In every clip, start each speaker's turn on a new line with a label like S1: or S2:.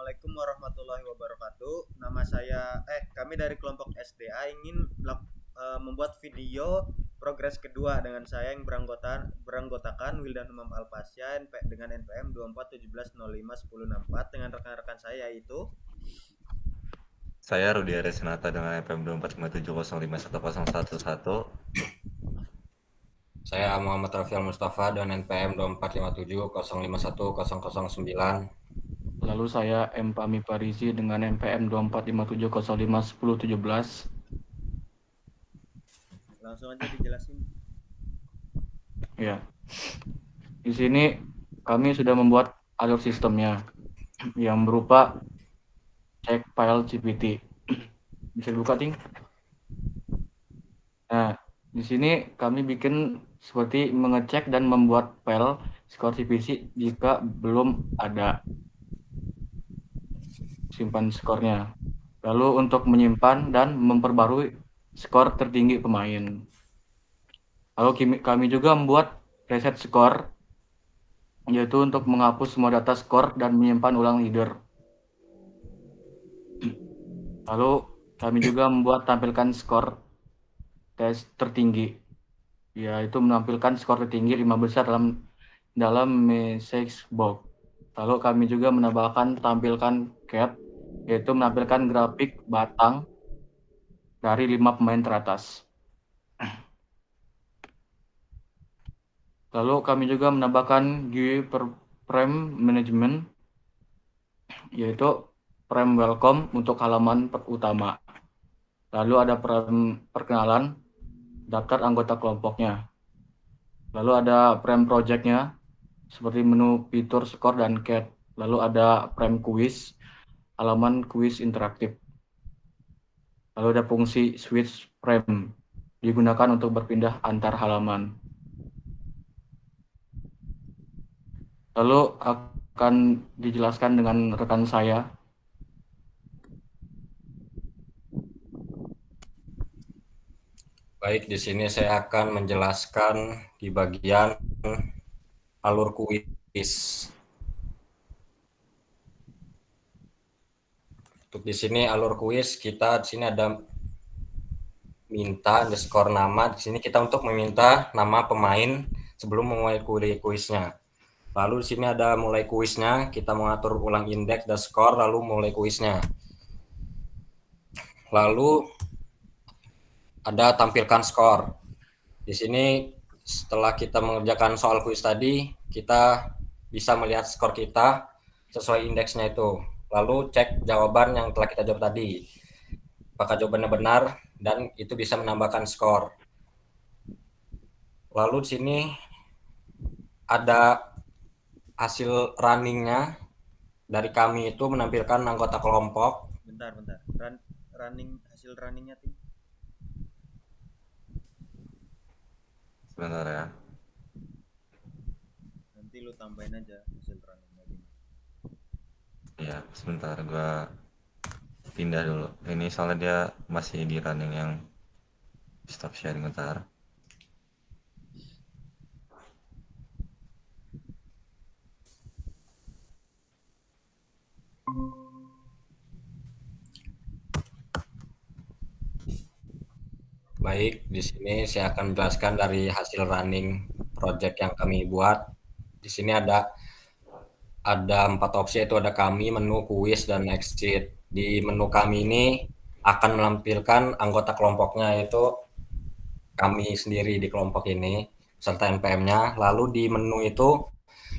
S1: Assalamualaikum warahmatullahi wabarakatuh. Nama saya kami dari kelompok SDA ingin membuat video progres kedua dengan saya yang beranggotakan Wildan Umam Alpasya dengan NPM 2417051064 dengan rekan-rekan saya yaitu
S2: Saya Rudi Aresinata dengan NPM 2457051011.
S3: Saya Muhammad Rafial Mustafa dengan NPM 2457051009.
S4: Lalu saya M. Pami Parisi dengan NPM 2457051017.
S1: Langsung aja dijelasin.
S4: Ya. Di sini kami sudah membuat alur sistemnya yang berupa cek file GPT. Bisa dibuka, Ting? Nah, di sini kami bikin seperti mengecek dan membuat file skor CPC jika belum ada simpan skornya. Lalu untuk menyimpan dan memperbarui skor tertinggi pemain. Lalu kami juga membuat reset skor, yaitu untuk menghapus semua data skor dan menyimpan ulang leader. Lalu kami juga membuat tampilkan skor tes tertinggi, yaitu menampilkan skor tertinggi 5 besar dalam message box. Lalu kami juga menambahkan tampilkan cat, yaitu menampilkan grafik batang dari 5 pemain teratas. Lalu kami juga menambahkan GUI per frame management, yaitu frame welcome untuk halaman utama. Lalu ada frame perkenalan, daftar anggota kelompoknya. Lalu ada frame projectnya, seperti menu fitur skor dan cat. Lalu ada frame quiz, halaman quiz interaktif. Lalu ada fungsi switch frame, digunakan untuk berpindah antar halaman. Lalu akan dijelaskan dengan rekan saya.
S3: Baik, di sini saya akan menjelaskan di bagian alur kuis. Untuk di sini alur kuis kita di sini ada minta underscore nama. Di sini kita untuk meminta nama pemain sebelum memulai kuisnya. Lalu di sini ada mulai kuisnya, kita mengatur ulang indeks dan skor lalu mulai kuisnya. Lalu ada tampilkan skor. Di sini setelah kita mengerjakan soal kuis tadi, kita bisa melihat skor kita sesuai indeksnya itu. Lalu cek jawaban yang telah kita jawab tadi. Apakah jawabannya benar dan itu bisa menambahkan skor. Lalu di sini ada hasil runningnya dari kami itu menampilkan anggota kelompok.
S1: Bentar. Hasil runningnya Ting.
S2: Sebentar ya.
S1: Nanti lu tambahin aja hasil runningnya gimana.
S2: Iya, sebentar gua pindah dulu. Ini soalnya dia masih di running yang stop sharing bentar.
S3: Baik, di sini saya akan menjelaskan dari hasil running project yang kami buat. Di sini ada 4 opsi, yaitu ada kami, menu, kuis, dan exit. Di menu kami ini akan menampilkan anggota kelompoknya, yaitu kami sendiri di kelompok ini serta NPM-nya. Lalu di menu itu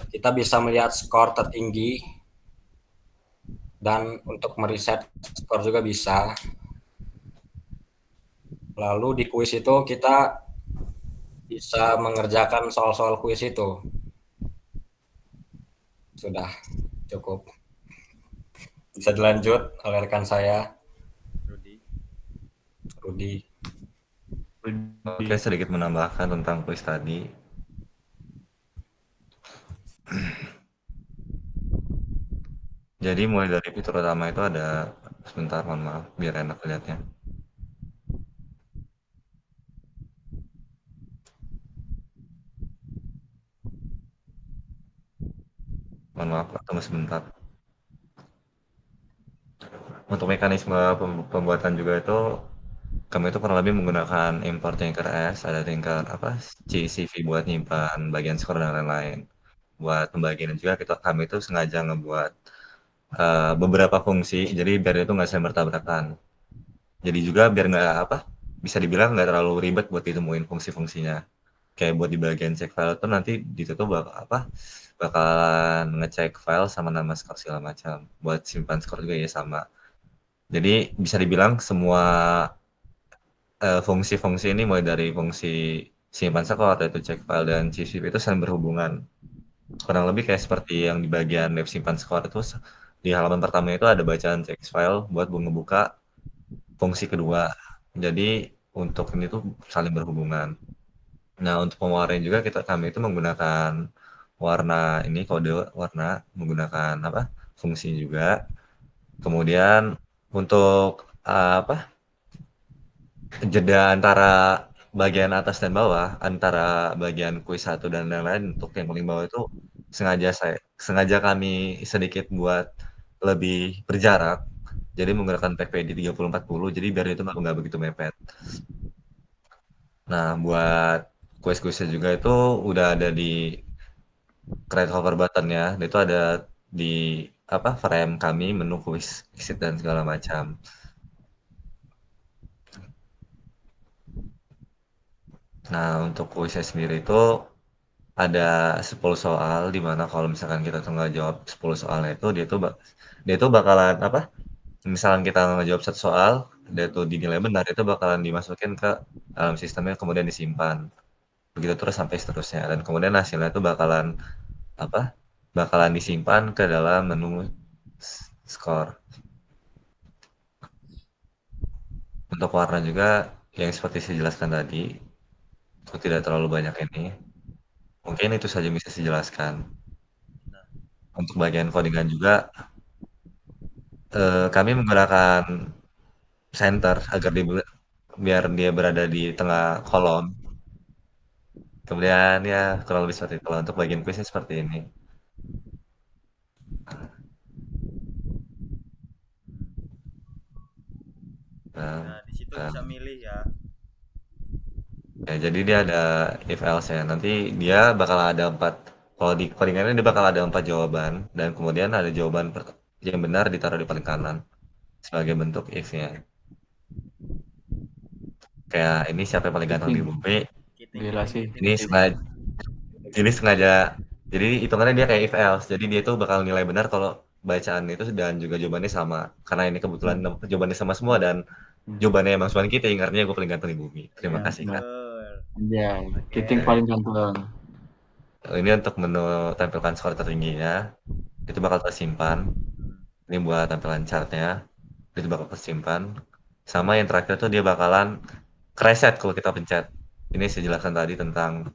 S3: kita bisa melihat skor tertinggi dan untuk mereset skor juga bisa. Lalu di kuis itu kita bisa mengerjakan soal-soal kuis itu. Sudah cukup. Bisa dilanjut oleh rekan saya, Rudi.
S2: Oke, sedikit menambahkan tentang kuis tadi. Jadi mulai dari fitur utama itu ada, sebentar mohon maaf biar enak lihatnya. Mohon maaf, tunggu sebentar. untuk mekanisme pembuatan juga itu kami itu kurang lebih menggunakan import Tinker.s, ada Tinker CSV buat nyimpan bagian skor dan lain-lain. Buat pembagian juga kami itu sengaja ngebuat beberapa fungsi, jadi biar itu nggak saling bertabrakan. Jadi juga biar nggak bisa dibilang nggak terlalu ribet buat ditemuin fungsi-fungsinya. Kayak buat di bagian cek file itu nanti disitu bakalan ngecek file sama nama skor segala macam. Buat simpan skor juga ya sama. Jadi bisa dibilang semua fungsi-fungsi ini mulai dari fungsi simpan skor, yaitu cek file dan CSV itu saling berhubungan. Kurang lebih kayak seperti yang di bagian web simpan skor itu di halaman pertama itu ada bacaan cek file buat ngebuka fungsi kedua. Jadi untuk ini tuh saling berhubungan. Nah, untuk pewarnaan juga kami itu menggunakan warna ini, kode warna menggunakan fungsi juga. Kemudian untuk jeda antara bagian atas dan bawah, antara bagian kuis 1 dan lain-lain, untuk yang paling bawah itu sengaja kami sedikit buat lebih berjarak. Jadi menggunakan PPD 3040, jadi biar itu nggak begitu mepet. Nah, buat kuis-kuisnya juga itu udah ada di create hover button-nya. Itu ada di frame kami, menu kuis, exit dan segala macam. Nah, untuk kuisnya sendiri itu ada 10 soal, di mana kalau misalkan kita tuh nggak jawab 10 soalnya itu dia tuh bakalan misalkan kita ngejawab 1 soal, dia tuh dinilai benar, itu bakalan dimasukin ke dalam sistemnya kemudian disimpan. Begitu terus sampai seterusnya, dan kemudian hasilnya itu bakalan disimpan ke dalam menu skor. Untuk warna juga yang seperti saya jelaskan tadi, itu tidak terlalu banyak ini. Mungkin itu saja bisa saya jelaskan. Untuk bagian codingan juga kami menggunakan center agar biar dia berada di tengah kolom. Kemudian ya kurang lebih seperti itu. Kalau untuk bagian quiznya seperti ini.
S1: Nah, di situ bisa milih ya.
S2: Ya, jadi dia ada if else ya. Nanti dia bakal ada 4, kalau di codingannya dia bakal ada 4 jawaban, dan kemudian ada jawaban yang benar ditaruh di paling kanan sebagai bentuk if-nya. Kayak ini siapa yang paling ganteng di bumi?
S4: Gila sih.
S2: Ini sengaja, jadi hitungannya dia kayak if else. Jadi dia tuh bakal nilai benar kalau bacaan itu dan juga jawabannya sama. Karena ini kebetulan jawabannya sama semua dan jawabannya emang Suan kita, artinya gue paling ganteng di bumi. Terima kasih Kak.
S4: Iya, Kiting paling ganteng.
S2: Ini untuk menu tampilkan skor tertingginya, itu bakal tersimpan. Ini buat tampilan chartnya, itu bakal tersimpan. Sama yang terakhir tuh dia bakalan reset kalau kita pencet. Ini saya jelaskan tadi tentang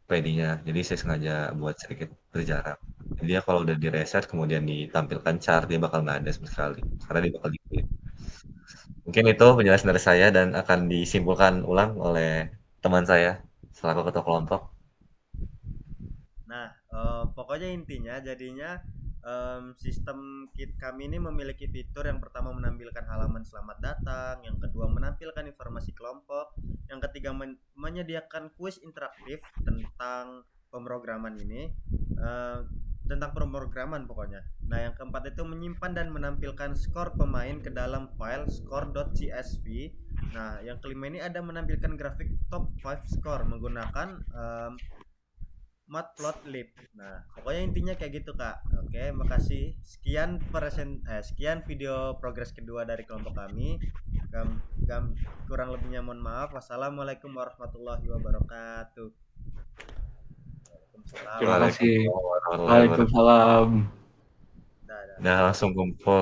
S2: PD-nya, jadi saya sengaja buat sedikit berjarak. Jadi dia kalau udah di reset kemudian ditampilkan chart, dia bakal nggak ada sama sekali, karena dia bakal di-delete. Mungkin itu penjelasan dari saya dan akan disimpulkan ulang oleh teman saya selaku ketua kelompok.
S1: Nah, pokoknya intinya jadinya sistem kit kami ini memiliki fitur yang pertama menampilkan halaman selamat datang, yang kedua menampilkan informasi kelompok, yang ketiga menyediakan kuis interaktif tentang pemrograman ini, tentang pemrograman pokoknya. Nah, yang keempat itu menyimpan dan menampilkan skor pemain ke dalam file score.csv. Nah, yang kelima ini ada menampilkan grafik top 5 score menggunakan matplotlib. Nah, pokoknya intinya kayak gitu Kak. Oke, makasih. Sekian video progres kedua dari kelompok kami. Kurang lebihnya mohon maaf. Wassalamualaikum warahmatullahi wabarakatuh.
S4: Terima kasih. Waalaikumsalam.
S2: Nah, langsung kumpul.